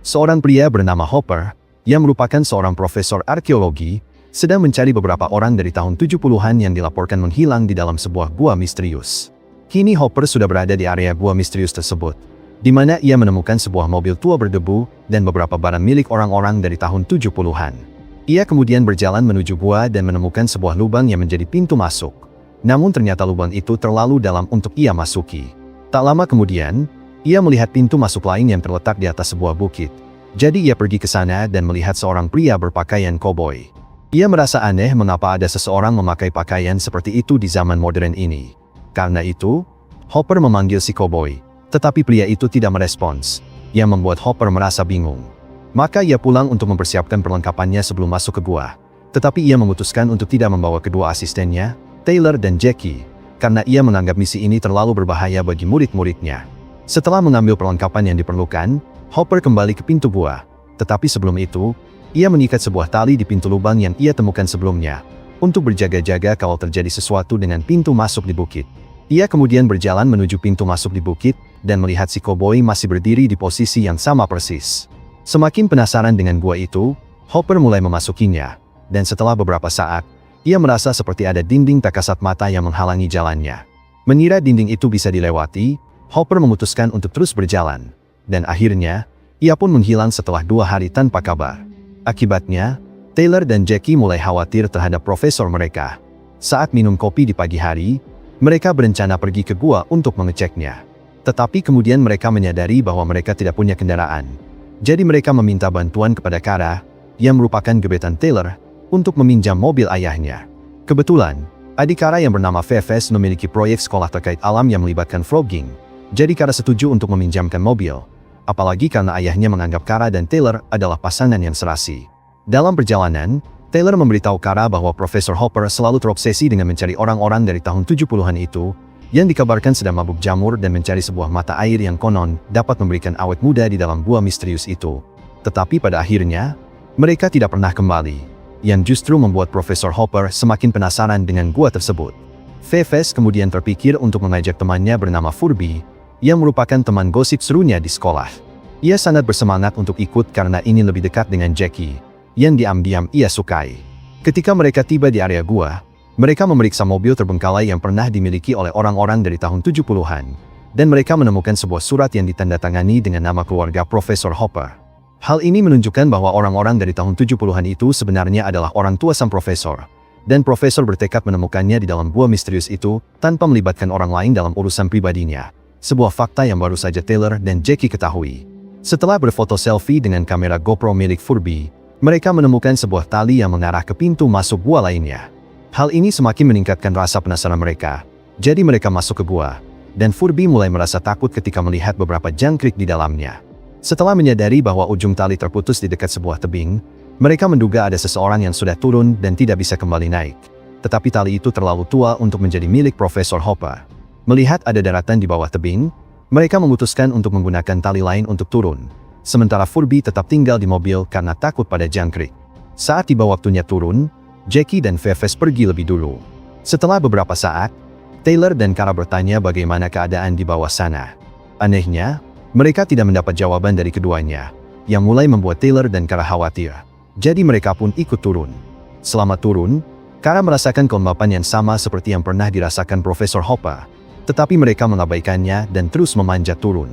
Seorang pria bernama Hopper, yang merupakan seorang profesor arkeologi, sedang mencari beberapa orang dari tahun 70-an yang dilaporkan menghilang di dalam sebuah gua misterius. Kini Hopper sudah berada di area gua misterius tersebut, di mana ia menemukan sebuah mobil tua berdebu dan beberapa barang milik orang-orang dari tahun 70-an. Ia kemudian berjalan menuju gua dan menemukan sebuah lubang yang menjadi pintu masuk. Namun ternyata lubang itu terlalu dalam untuk ia masuki. Tak lama kemudian, ia melihat pintu masuk lain yang terletak di atas sebuah bukit. Jadi ia pergi ke sana dan melihat seorang pria berpakaian koboi. Ia merasa aneh mengapa ada seseorang memakai pakaian seperti itu di zaman modern ini. Karena itu, Hopper memanggil si koboi, tetapi pria itu tidak merespons, yang membuat Hopper merasa bingung. Maka ia pulang untuk mempersiapkan perlengkapannya sebelum masuk ke gua. Tetapi ia memutuskan untuk tidak membawa kedua asistennya, Taylor dan Jackie, karena ia menganggap misi ini terlalu berbahaya bagi murid-muridnya. Setelah mengambil perlengkapan yang diperlukan, Hopper kembali ke pintu gua. Tetapi sebelum itu, ia mengikat sebuah tali di pintu lubang yang ia temukan sebelumnya, untuk berjaga-jaga kalau terjadi sesuatu dengan pintu masuk di bukit. Ia kemudian berjalan menuju pintu masuk di bukit, dan melihat si koboi masih berdiri di posisi yang sama persis. Semakin penasaran dengan gua itu, Hopper mulai memasukinya, dan setelah beberapa saat, ia merasa seperti ada dinding tak kasat mata yang menghalangi jalannya. Mengira dinding itu bisa dilewati, Hopper memutuskan untuk terus berjalan. Dan akhirnya, ia pun menghilang setelah 2 hari tanpa kabar. Akibatnya, Taylor dan Jackie mulai khawatir terhadap profesor mereka. Saat minum kopi di pagi hari, mereka berencana pergi ke gua untuk mengeceknya. Tetapi kemudian mereka menyadari bahwa mereka tidak punya kendaraan. Jadi mereka meminta bantuan kepada Kara, yang merupakan gebetan Taylor, untuk meminjam mobil ayahnya. Kebetulan, adik Kara yang bernama Fefes memiliki proyek sekolah terkait alam yang melibatkan frogging. Jadi Kara setuju untuk meminjamkan mobil. Apalagi karena ayahnya menganggap Kara dan Taylor adalah pasangan yang serasi. Dalam perjalanan, Taylor memberitahu Kara bahwa Profesor Hopper selalu terobsesi dengan mencari orang-orang dari tahun 70-an itu, yang dikabarkan sedang mabuk jamur dan mencari sebuah mata air yang konon dapat memberikan awet muda di dalam gua misterius itu. Tetapi pada akhirnya, mereka tidak pernah kembali, yang justru membuat Profesor Hopper semakin penasaran dengan gua tersebut. Fefes kemudian terpikir untuk mengajak temannya bernama Furby, yang merupakan teman gosip serunya di sekolah. Ia sangat bersemangat untuk ikut karena ini lebih dekat dengan Jackie, yang diam-diam ia sukai. Ketika mereka tiba di area gua, mereka memeriksa mobil terbengkalai yang pernah dimiliki oleh orang-orang dari tahun 70-an, dan mereka menemukan sebuah surat yang ditandatangani dengan nama keluarga Profesor Hopper. Hal ini menunjukkan bahwa orang-orang dari tahun 70-an itu sebenarnya adalah orang tua sang profesor, dan profesor bertekad menemukannya di dalam gua misterius itu tanpa melibatkan orang lain dalam urusan pribadinya. Sebuah fakta yang baru saja Taylor dan Jackie ketahui. Setelah berfoto selfie dengan kamera GoPro milik Furby, mereka menemukan sebuah tali yang mengarah ke pintu masuk gua lainnya. Hal ini semakin meningkatkan rasa penasaran mereka. Jadi mereka masuk ke gua, dan Furby mulai merasa takut ketika melihat beberapa jangkrik di dalamnya. Setelah menyadari bahwa ujung tali terputus di dekat sebuah tebing, mereka menduga ada seseorang yang sudah turun dan tidak bisa kembali naik. Tetapi tali itu terlalu tua untuk menjadi milik Profesor Hopper. Melihat ada daratan di bawah tebing, mereka memutuskan untuk menggunakan tali lain untuk turun. Sementara Furby tetap tinggal di mobil karena takut pada jangkrik. Saat tiba waktunya turun, Jackie dan Fefes pergi lebih dulu. Setelah beberapa saat, Taylor dan Kara bertanya bagaimana keadaan di bawah sana. Anehnya, mereka tidak mendapat jawaban dari keduanya, yang mulai membuat Taylor dan Kara khawatir. Jadi mereka pun ikut turun. Selama turun, Kara merasakan kelembapan yang sama seperti yang pernah dirasakan Profesor Hopper, tetapi mereka mengabaikannya dan terus memanjat turun.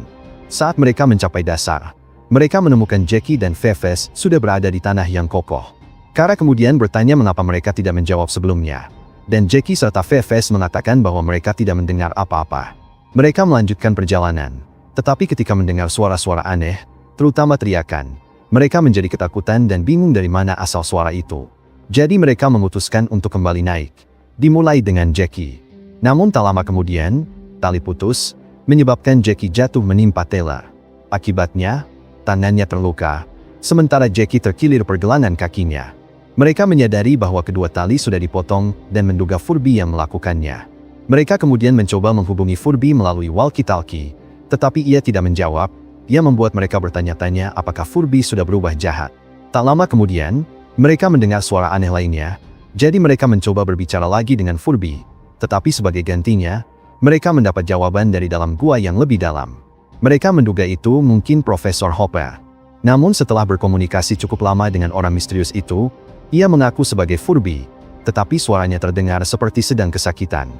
Saat mereka mencapai dasar, mereka menemukan Jackie dan Fefes sudah berada di tanah yang kokoh. Kara kemudian bertanya mengapa mereka tidak menjawab sebelumnya. Dan Jackie serta Fefes mengatakan bahwa mereka tidak mendengar apa-apa. Mereka melanjutkan perjalanan. Tetapi ketika mendengar suara-suara aneh, terutama teriakan, mereka menjadi ketakutan dan bingung dari mana asal suara itu. Jadi mereka memutuskan untuk kembali naik. Dimulai dengan Jackie. Namun tak lama kemudian, tali putus, menyebabkan Jackie jatuh menimpa Taylor. Akibatnya, tangannya terluka, sementara Jackie terkilir pergelangan kakinya. Mereka menyadari bahwa kedua tali sudah dipotong dan menduga Furby yang melakukannya. Mereka kemudian mencoba menghubungi Furby melalui walkie-talkie, tetapi ia tidak menjawab. Ia membuat mereka bertanya-tanya apakah Furby sudah berubah jahat. Tak lama kemudian, mereka mendengar suara aneh lainnya, jadi mereka mencoba berbicara lagi dengan Furby. Tetapi sebagai gantinya, mereka mendapat jawaban dari dalam gua yang lebih dalam. Mereka menduga itu mungkin Profesor Hopper. Namun setelah berkomunikasi cukup lama dengan orang misterius itu, ia mengaku sebagai Furby, tetapi suaranya terdengar seperti sedang kesakitan.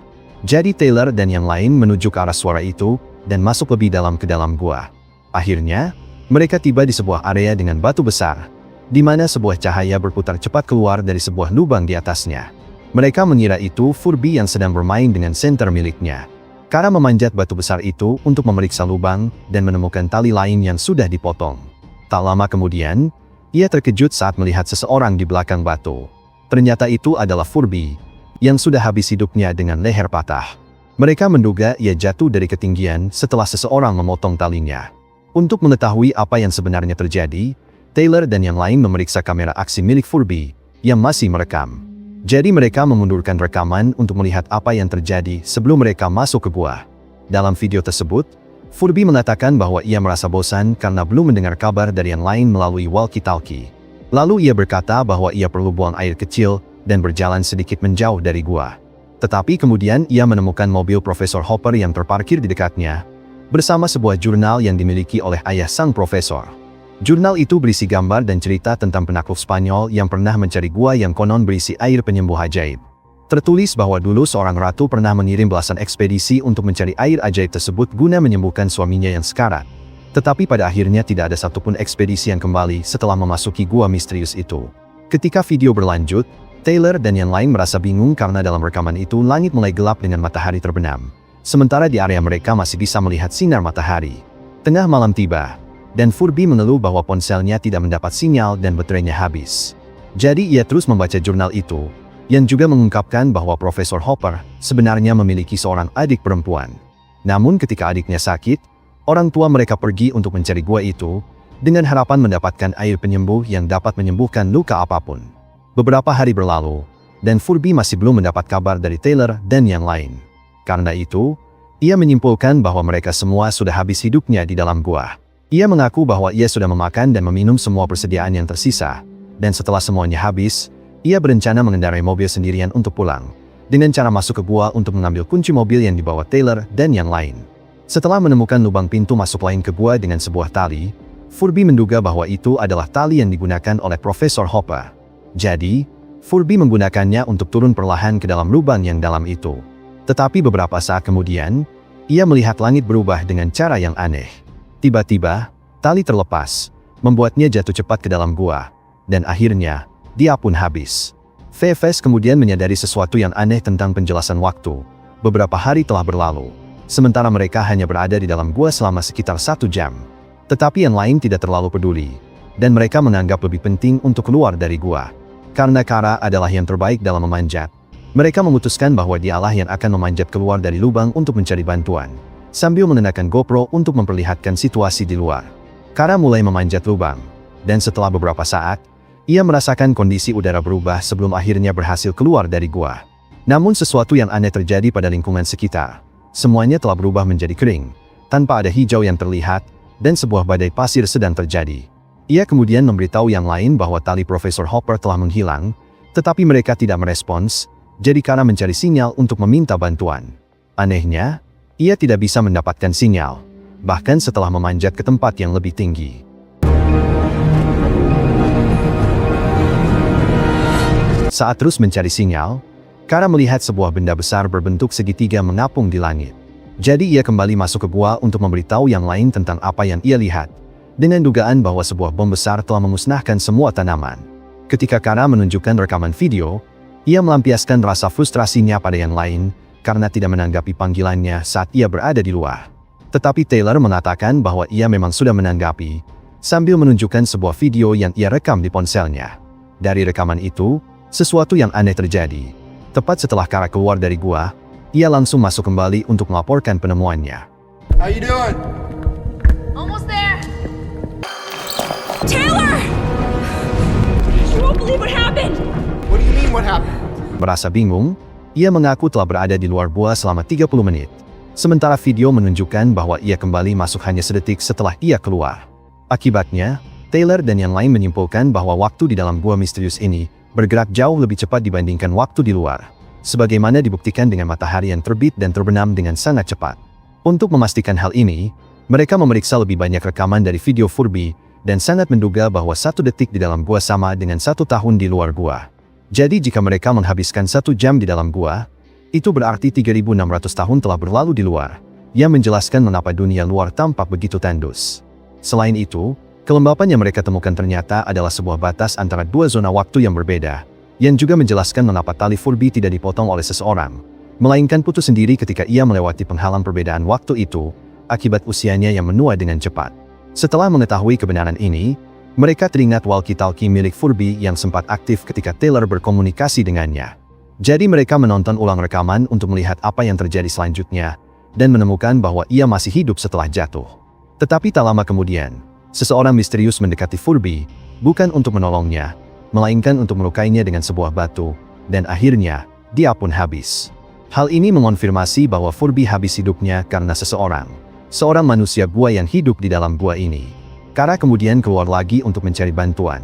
Jadi Taylor dan yang lain menuju ke arah suara itu, dan masuk lebih dalam ke dalam gua. Akhirnya, mereka tiba di sebuah area dengan batu besar, di mana sebuah cahaya berputar cepat keluar dari sebuah lubang di atasnya. Mereka mengira itu Furby yang sedang bermain dengan senter miliknya. Kara memanjat batu besar itu untuk memeriksa lubang dan menemukan tali lain yang sudah dipotong. Tak lama kemudian, ia terkejut saat melihat seseorang di belakang batu. Ternyata itu adalah Furby, yang sudah habis hidupnya dengan leher patah. Mereka menduga ia jatuh dari ketinggian setelah seseorang memotong talinya. Untuk mengetahui apa yang sebenarnya terjadi, Taylor dan yang lain memeriksa kamera aksi milik Furby, yang masih merekam. Jadi mereka memundurkan rekaman untuk melihat apa yang terjadi sebelum mereka masuk ke gua. Dalam video tersebut, Furby mengatakan bahwa ia merasa bosan karena belum mendengar kabar dari yang lain melalui walkie-talkie. Lalu ia berkata bahwa ia perlu buang air kecil dan berjalan sedikit menjauh dari gua. Tetapi kemudian ia menemukan mobil Profesor Hopper yang terparkir di dekatnya, bersama sebuah jurnal yang dimiliki oleh ayah sang profesor. Jurnal itu berisi gambar dan cerita tentang penakluk Spanyol yang pernah mencari gua yang konon berisi air penyembuh ajaib. Tertulis bahwa dulu seorang ratu pernah mengirim belasan ekspedisi untuk mencari air ajaib tersebut guna menyembuhkan suaminya yang sekarat. Tetapi pada akhirnya tidak ada satupun ekspedisi yang kembali setelah memasuki gua misterius itu. Ketika video berlanjut, Taylor dan yang lain merasa bingung karena dalam rekaman itu langit mulai gelap dengan matahari terbenam. Sementara di area mereka masih bisa melihat sinar matahari. Tengah malam tiba, dan Furby mengeluh bahwa ponselnya tidak mendapat sinyal dan baterainya habis. Jadi ia terus membaca jurnal itu, yang juga mengungkapkan bahwa Profesor Hopper sebenarnya memiliki seorang adik perempuan. Namun ketika adiknya sakit, orang tua mereka pergi untuk mencari gua itu, dengan harapan mendapatkan air penyembuh yang dapat menyembuhkan luka apapun. Beberapa hari berlalu, dan Furby masih belum mendapat kabar dari Taylor dan yang lain. Karena itu, ia menyimpulkan bahwa mereka semua sudah habis hidupnya di dalam gua. Ia mengaku bahwa ia sudah memakan dan meminum semua persediaan yang tersisa, dan setelah semuanya habis, ia berencana mengendarai mobil sendirian untuk pulang, dengan cara masuk ke gua untuk mengambil kunci mobil yang dibawa Taylor dan yang lain. Setelah menemukan lubang pintu masuk lain ke gua dengan sebuah tali, Furby menduga bahwa itu adalah tali yang digunakan oleh Profesor Hopper. Jadi, Furby menggunakannya untuk turun perlahan ke dalam lubang yang dalam itu. Tetapi beberapa saat kemudian, ia melihat langit berubah dengan cara yang aneh. Tiba-tiba, tali terlepas, membuatnya jatuh cepat ke dalam gua, dan akhirnya, dia pun habis. VFS kemudian menyadari sesuatu yang aneh tentang penjelasan waktu. Beberapa hari telah berlalu, sementara mereka hanya berada di dalam gua selama sekitar 1 jam. Tetapi yang lain tidak terlalu peduli, dan mereka menganggap lebih penting untuk keluar dari gua. Karena Kara adalah yang terbaik dalam memanjat, mereka memutuskan bahwa dialah yang akan memanjat keluar dari lubang untuk mencari bantuan, sambil mengenakan GoPro untuk memperlihatkan situasi di luar. Kara mulai memanjat lubang, dan setelah beberapa saat, ia merasakan kondisi udara berubah sebelum akhirnya berhasil keluar dari gua. Namun sesuatu yang aneh terjadi pada lingkungan sekitar. Semuanya telah berubah menjadi kering, tanpa ada hijau yang terlihat, dan sebuah badai pasir sedang terjadi. Ia kemudian memberitahu yang lain bahwa tali Profesor Hopper telah menghilang, tetapi mereka tidak merespons, jadi Kara mencari sinyal untuk meminta bantuan. Anehnya, ia tidak bisa mendapatkan sinyal, bahkan setelah memanjat ke tempat yang lebih tinggi. Saat terus mencari sinyal, Kara melihat sebuah benda besar berbentuk segitiga mengapung di langit. Jadi ia kembali masuk ke gua untuk memberitahu yang lain tentang apa yang ia lihat, dengan dugaan bahwa sebuah bom besar telah memusnahkan semua tanaman. Ketika Kara menunjukkan rekaman video, ia melampiaskan rasa frustrasinya pada yang lain, karena tidak menanggapi panggilannya saat ia berada di luar. Tetapi Taylor mengatakan bahwa ia memang sudah menanggapi, sambil menunjukkan sebuah video yang ia rekam di ponselnya. Dari rekaman itu, sesuatu yang aneh terjadi. Tepat setelah Kara keluar dari gua, ia langsung masuk kembali untuk melaporkan penemuannya. How you doing? Almost there! Taylor! You won't believe what happened! What do you mean what happened? Merasa bingung, ia mengaku telah berada di luar gua selama 30 menit. Sementara video menunjukkan bahwa ia kembali masuk hanya sedetik setelah ia keluar. Akibatnya, Taylor dan yang lain menyimpulkan bahwa waktu di dalam gua misterius ini bergerak jauh lebih cepat dibandingkan waktu di luar, sebagaimana dibuktikan dengan matahari yang terbit dan terbenam dengan sangat cepat. Untuk memastikan hal ini, mereka memeriksa lebih banyak rekaman dari video Furby, dan sangat menduga bahwa 1 detik di dalam gua sama dengan 1 tahun di luar gua. Jadi jika mereka menghabiskan 1 jam di dalam gua, itu berarti 3.600 tahun telah berlalu di luar. Ia menjelaskan mengapa dunia luar tampak begitu tandus. Selain itu, kelembapan yang mereka temukan ternyata adalah sebuah batas antara 2 zona waktu yang berbeda, yang juga menjelaskan mengapa tali Furby tidak dipotong oleh seseorang, melainkan putus sendiri ketika ia melewati penghalang perbedaan waktu itu, akibat usianya yang menua dengan cepat. Setelah mengetahui kebenaran ini, mereka teringat walkie-talkie milik Furby yang sempat aktif ketika Taylor berkomunikasi dengannya. Jadi mereka menonton ulang rekaman untuk melihat apa yang terjadi selanjutnya, dan menemukan bahwa ia masih hidup setelah jatuh. Tetapi tak lama kemudian, seseorang misterius mendekati Furby, bukan untuk menolongnya, melainkan untuk melukainya dengan sebuah batu, dan akhirnya, dia pun habis. Hal ini mengonfirmasi bahwa Furby habis hidupnya karena seorang manusia gua yang hidup di dalam gua ini. Kara kemudian keluar lagi untuk mencari bantuan.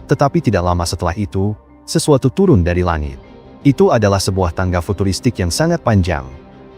Tetapi tidak lama setelah itu, sesuatu turun dari langit. Itu adalah sebuah tangga futuristik yang sangat panjang,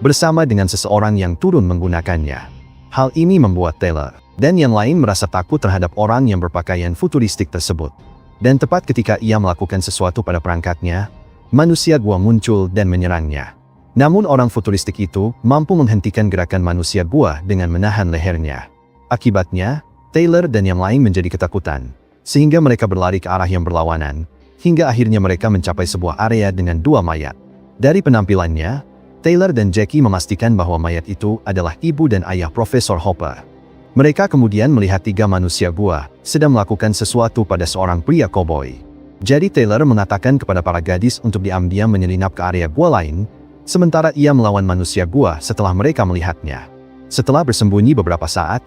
bersama dengan seseorang yang turun menggunakannya. Hal ini membuat Taylor dan yang lain merasa takut terhadap orang yang berpakaian futuristik tersebut. Dan tepat ketika ia melakukan sesuatu pada perangkatnya, manusia gua muncul dan menyerangnya. Namun orang futuristik itu mampu menghentikan gerakan manusia gua dengan menahan lehernya. Akibatnya, Taylor dan yang lain menjadi ketakutan, sehingga mereka berlari ke arah yang berlawanan, hingga akhirnya mereka mencapai sebuah area dengan 2 mayat. Dari penampilannya, Taylor dan Jackie memastikan bahwa mayat itu adalah ibu dan ayah Profesor Hopper. Mereka kemudian melihat 3 manusia gua sedang melakukan sesuatu pada seorang pria koboi. Jadi Taylor mengatakan kepada para gadis untuk diam-diam menyelinap ke area gua lain, sementara ia melawan manusia gua setelah mereka melihatnya. Setelah bersembunyi beberapa saat,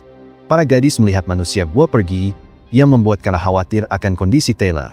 para gadis melihat manusia gua pergi, yang membuat Kara khawatir akan kondisi Taylor.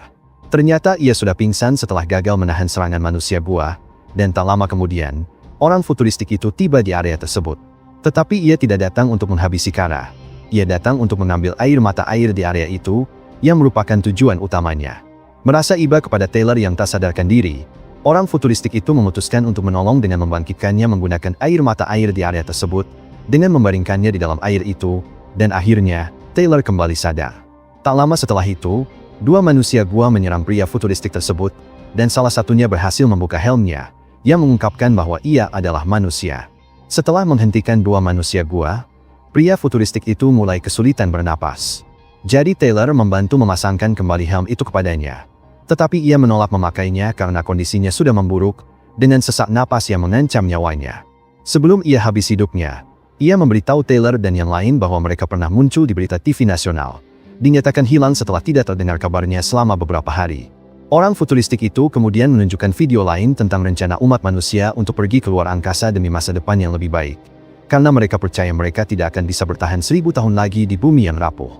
Ternyata ia sudah pingsan setelah gagal menahan serangan manusia gua, dan tak lama kemudian, orang futuristik itu tiba di area tersebut. Tetapi ia tidak datang untuk menghabisi Kara. Ia datang untuk mengambil air mata air di area itu, yang merupakan tujuan utamanya. Merasa iba kepada Taylor yang tak sadarkan diri, orang futuristik itu memutuskan untuk menolong dengan membangkitkannya menggunakan air mata air di area tersebut, dengan membaringkannya di dalam air itu, dan akhirnya, Taylor kembali sadar. Tak lama setelah itu, 2 manusia gua menyerang pria futuristik tersebut, dan salah satunya berhasil membuka helmnya, yang mengungkapkan bahwa ia adalah manusia. Setelah menghentikan 2 manusia gua, pria futuristik itu mulai kesulitan bernapas. Jadi Taylor membantu memasangkan kembali helm itu kepadanya. Tetapi ia menolak memakainya karena kondisinya sudah memburuk, dengan sesak napas yang mengancam nyawanya. Sebelum ia habis hidupnya, ia memberitahu Taylor dan yang lain bahwa mereka pernah muncul di berita TV nasional, dinyatakan hilang setelah tidak terdengar kabarnya selama beberapa hari. Orang futuristik itu kemudian menunjukkan video lain tentang rencana umat manusia untuk pergi ke luar angkasa demi masa depan yang lebih baik. Karena mereka percaya mereka tidak akan bisa bertahan 1000 tahun lagi di bumi yang rapuh.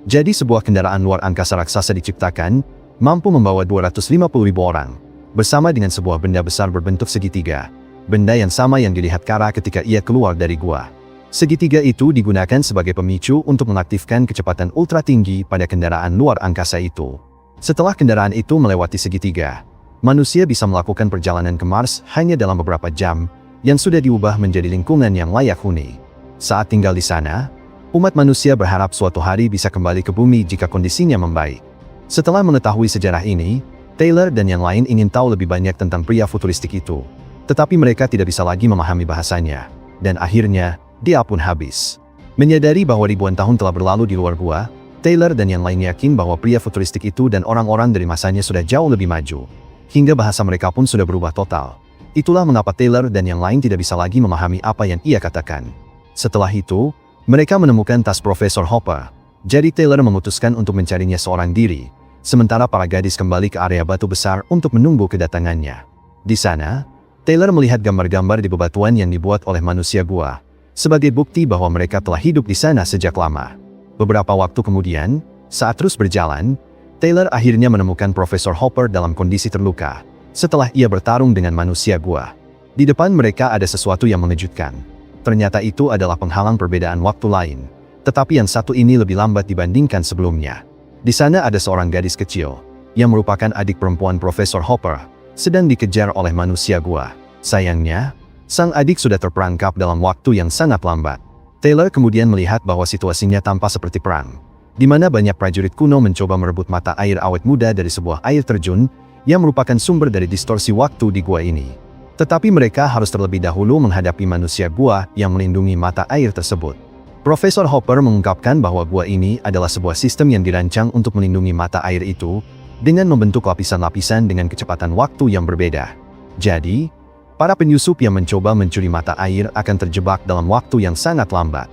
Jadi sebuah kendaraan luar angkasa raksasa diciptakan, mampu membawa 250.000 orang, bersama dengan sebuah benda besar berbentuk segitiga. Benda yang sama yang dilihat Kara ketika ia keluar dari gua. Segitiga itu digunakan sebagai pemicu untuk mengaktifkan kecepatan ultra tinggi pada kendaraan luar angkasa itu. Setelah kendaraan itu melewati segitiga, manusia bisa melakukan perjalanan ke Mars hanya dalam beberapa jam, yang sudah diubah menjadi lingkungan yang layak huni. Saat tinggal di sana, umat manusia berharap suatu hari bisa kembali ke bumi jika kondisinya membaik. Setelah mengetahui sejarah ini, Taylor dan yang lain ingin tahu lebih banyak tentang pria futuristik itu. Tetapi mereka tidak bisa lagi memahami bahasanya. Dan akhirnya, dia pun habis. Menyadari bahwa ribuan tahun telah berlalu di luar gua, Taylor dan yang lain yakin bahwa pria futuristik itu dan orang-orang dari masanya sudah jauh lebih maju. Hingga bahasa mereka pun sudah berubah total. Itulah mengapa Taylor dan yang lain tidak bisa lagi memahami apa yang ia katakan. Setelah itu, mereka menemukan tas Profesor Hopper. Jadi Taylor memutuskan untuk mencarinya seorang diri, sementara para gadis kembali ke area batu besar untuk menunggu kedatangannya. Di sana, Taylor melihat gambar-gambar di bebatuan yang dibuat oleh manusia gua, sebagai bukti bahwa mereka telah hidup di sana sejak lama. Beberapa waktu kemudian, saat terus berjalan, Taylor akhirnya menemukan Profesor Hopper dalam kondisi terluka, setelah ia bertarung dengan manusia gua. Di depan mereka ada sesuatu yang mengejutkan. Ternyata itu adalah penghalang perbedaan waktu lain, tetapi yang satu ini lebih lambat dibandingkan sebelumnya. Di sana ada seorang gadis kecil, yang merupakan adik perempuan Profesor Hopper, sedang dikejar oleh manusia gua. Sayangnya, sang adik sudah terperangkap dalam waktu yang sangat lambat. Taylor kemudian melihat bahwa situasinya tampak seperti perang. di mana banyak prajurit kuno mencoba merebut mata air awet muda dari sebuah air terjun yang merupakan sumber dari distorsi waktu di gua ini. Tetapi mereka harus terlebih dahulu menghadapi manusia gua yang melindungi mata air tersebut. Profesor Hopper mengungkapkan bahwa gua ini adalah sebuah sistem yang dirancang untuk melindungi mata air itu dengan membentuk lapisan-lapisan dengan kecepatan waktu yang berbeda. Jadi, para penyusup yang mencoba mencuri mata air akan terjebak dalam waktu yang sangat lambat.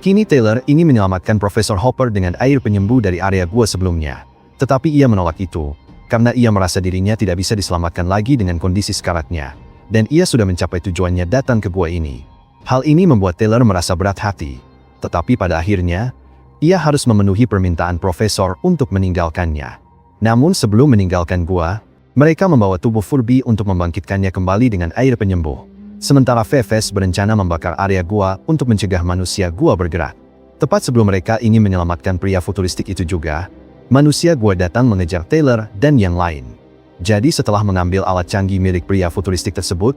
Kini Taylor ingin menyelamatkan Profesor Hopper dengan air penyembuh dari area gua sebelumnya. Tetapi ia menolak itu, karena ia merasa dirinya tidak bisa diselamatkan lagi dengan kondisi sekaratnya. Dan ia sudah mencapai tujuannya datang ke gua ini. Hal ini membuat Taylor merasa berat hati. Tetapi pada akhirnya, ia harus memenuhi permintaan Profesor untuk meninggalkannya. Namun sebelum meninggalkan gua, mereka membawa tubuh Furby untuk membangkitkannya kembali dengan air penyembuh. Sementara Fefes berencana membakar area gua untuk mencegah manusia gua bergerak. Tepat sebelum mereka ingin menyelamatkan pria futuristik itu juga, manusia gua datang mengejar Taylor dan yang lain. Jadi setelah mengambil alat canggih milik pria futuristik tersebut,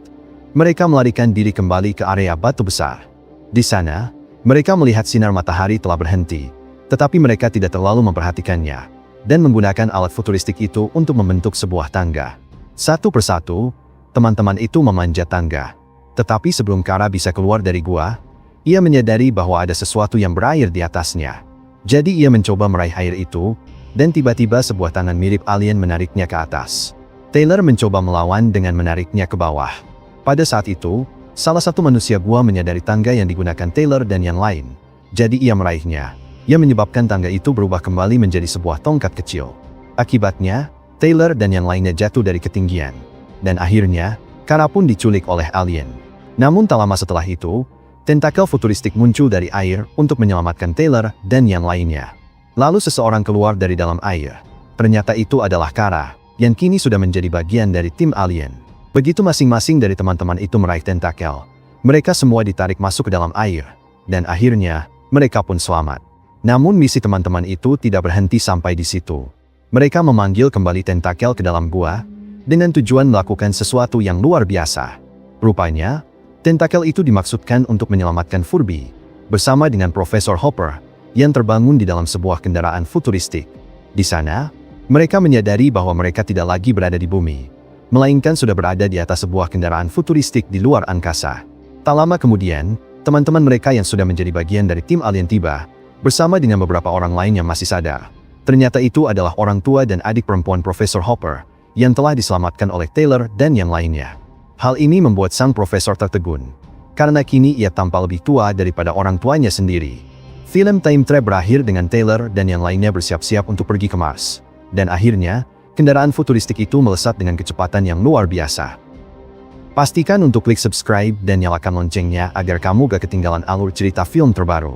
mereka melarikan diri kembali ke area batu besar. Di sana, mereka melihat sinar matahari telah berhenti, tetapi mereka tidak terlalu memperhatikannya, dan menggunakan alat futuristik itu untuk membentuk sebuah tangga. Satu persatu, teman-teman itu memanjat tangga. Tetapi sebelum Kara bisa keluar dari gua, ia menyadari bahwa ada sesuatu yang berair di atasnya. Jadi ia mencoba meraih air itu, dan tiba-tiba sebuah tangan mirip alien menariknya ke atas. Taylor mencoba melawan dengan menariknya ke bawah. Pada saat itu, salah satu manusia gua menyadari tangga yang digunakan Taylor dan yang lain. Jadi ia meraihnya. Ia menyebabkan tangga itu berubah kembali menjadi sebuah tongkat kecil. Akibatnya, Taylor dan yang lainnya jatuh dari ketinggian. Dan akhirnya, Kara pun diculik oleh alien. Namun tak lama setelah itu, tentakel futuristik muncul dari air untuk menyelamatkan Taylor dan yang lainnya. Lalu seseorang keluar dari dalam air. Ternyata itu adalah Kara, yang kini sudah menjadi bagian dari tim alien. Begitu masing-masing dari teman-teman itu meraih tentakel, mereka semua ditarik masuk ke dalam air. Dan akhirnya, mereka pun selamat. Namun misi teman-teman itu tidak berhenti sampai di situ. Mereka memanggil kembali tentakel ke dalam gua, dengan tujuan melakukan sesuatu yang luar biasa. Rupanya, tentakel itu dimaksudkan untuk menyelamatkan Furby, bersama dengan Profesor Hopper, yang terbangun di dalam sebuah kendaraan futuristik. Di sana, mereka menyadari bahwa mereka tidak lagi berada di bumi, melainkan sudah berada di atas sebuah kendaraan futuristik di luar angkasa. Tak lama kemudian, teman-teman mereka yang sudah menjadi bagian dari tim alien tiba, bersama dengan beberapa orang lain yang masih sadar. Ternyata itu adalah orang tua dan adik perempuan Profesor Hopper, yang telah diselamatkan oleh Taylor dan yang lainnya. Hal ini membuat sang profesor tertegun, karena kini ia tampak lebih tua daripada orang tuanya sendiri. Film Time Trap berakhir dengan Taylor dan yang lainnya bersiap-siap untuk pergi ke Mars. Dan akhirnya, kendaraan futuristik itu melesat dengan kecepatan yang luar biasa. Pastikan untuk klik subscribe dan nyalakan loncengnya agar kamu gak ketinggalan alur cerita film terbaru.